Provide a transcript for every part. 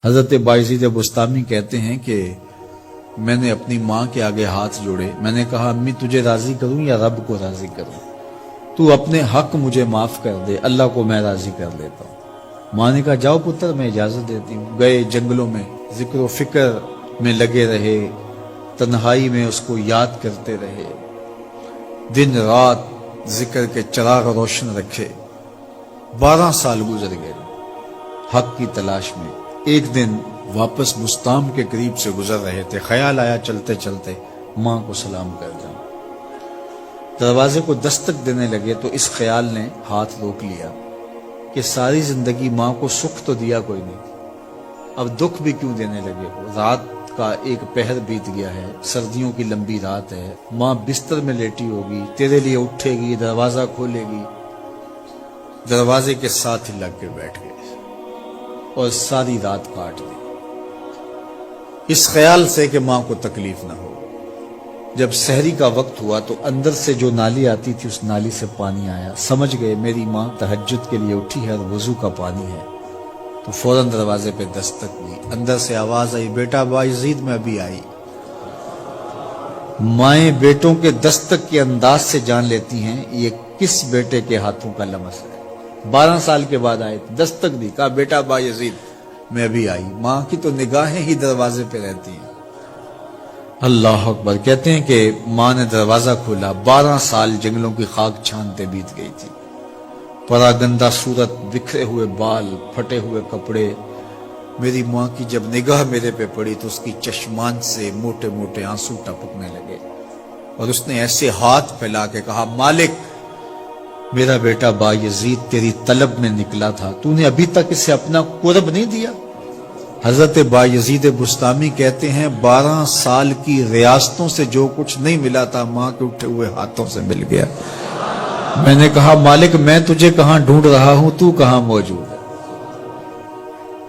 حضرت باعزید بستامی کہتے ہیں کہ میں نے اپنی ماں کے آگے ہاتھ جوڑے، میں نے کہا امی تجھے راضی کروں یا رب کو راضی کروں؟ تو اپنے حق مجھے معاف کر دے، اللہ کو میں راضی کر لیتا ہوں۔ ماں نے کہا جاؤ پتر میں اجازت دیتی ہوں۔ گئے جنگلوں میں ذکر و فکر میں لگے رہے، تنہائی میں اس کو یاد کرتے رہے، دن رات ذکر کے چراغ روشن رکھے۔ 12 سال گزر گئے حق کی تلاش میں۔ ایک دن واپس بستام کے قریب سے گزر رہے تھے، خیال آیا چلتے چلتے ماں کو سلام کر جاؤں۔ دروازے کو دستک دینے لگے تو اس خیال نے ہاتھ روک لیا کہ ساری زندگی ماں کو سکھ تو دیا کوئی نہیں، اب دکھ بھی کیوں دینے لگے ہو؟ رات کا ایک پہر بیت گیا ہے، سردیوں کی لمبی رات ہے، ماں بستر میں لیٹی ہوگی، تیرے لیے اٹھے گی، دروازہ کھولے گی۔ دروازے کے ساتھ ہی لگ کے بیٹھ گئے اور ساری رات کاٹ دی، اس خیال سے کہ ماں کو تکلیف نہ ہو۔ جب سحری کا وقت ہوا تو اندر سے جو نالی آتی تھی اس نالی سے پانی آیا، سمجھ گئے میری ماں تہجد کے لیے اٹھی ہے اور وضو کا پانی ہے، تو فوراً دروازے پہ دستک دی۔ اندر سے آواز آئی بیٹا باعزید میں ابھی آئی۔ مائیں بیٹوں کے دستک کے انداز سے جان لیتی ہیں یہ کس بیٹے کے ہاتھوں کا لمس ہے۔ 12 سال کے بعد آئے، دستک دی، کہا بیٹا باعزید میں ابھی آئی۔ ماں کی تو نگاہیں ہی دروازے پہ رہتی ہیں۔ اللہ اکبر۔ کہتے ہیں کہ ماں نے دروازہ کھولا، 12 سال جنگلوں کی خاک چھانتے بیت گئی تھی، پراگندہ صورت، بکھرے ہوئے بال، پھٹے ہوئے کپڑے۔ میری ماں کی جب نگاہ میرے پہ پڑی تو اس کی چشمان سے موٹے موٹے آنسو ٹپکنے لگے اور اس نے ایسے ہاتھ پھیلا کے کہا مالک میرا بیٹا باعزید تیری طلب میں نکلا تھا، تو نے ابھی تک اسے اپنا قرب نہیں دیا۔ حضرت باعزید بستامی کہتے ہیں 12 سال کی ریاستوں سے جو کچھ نہیں ملا تھا ماں کے اٹھے ہوئے ہاتھوں سے مل گیا۔ میں نے کہا مالک میں تجھے کہاں ڈھونڈ رہا ہوں، تو کہاں موجود ہے؟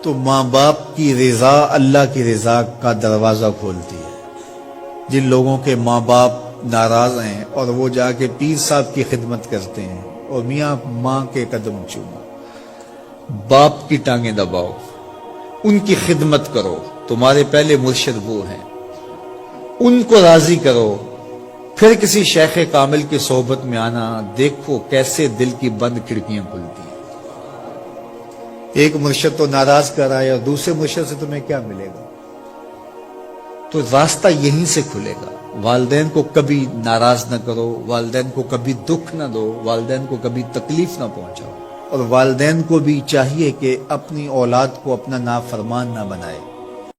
تو ماں باپ کی رضا اللہ کی رضا کا دروازہ کھولتی ہے۔ جن لوگوں کے ماں باپ ناراض ہیں اور وہ جا کے پیر صاحب کی خدمت کرتے ہیں اور میاں ماں کے قدم چومو، باپ کی ٹانگیں دباؤ، ان کی خدمت کرو، تمہارے پہلے مرشد وہ ہیں، ان کو راضی کرو، پھر کسی شیخ کامل کی صحبت میں آنا، دیکھو کیسے دل کی بند کھڑکیاں کھلتی ہیں۔ ایک مرشد تو ناراض کر آئے اور دوسرے مرشد سے تمہیں کیا ملے گا؟ تو راستہ یہیں سے کھلے گا۔ والدین کو کبھی ناراض نہ کرو، والدین کو کبھی دکھ نہ دو، والدین کو کبھی تکلیف نہ پہنچاؤ، اور والدین کو بھی چاہیے کہ اپنی اولاد کو اپنا نافرمان نہ بنائے۔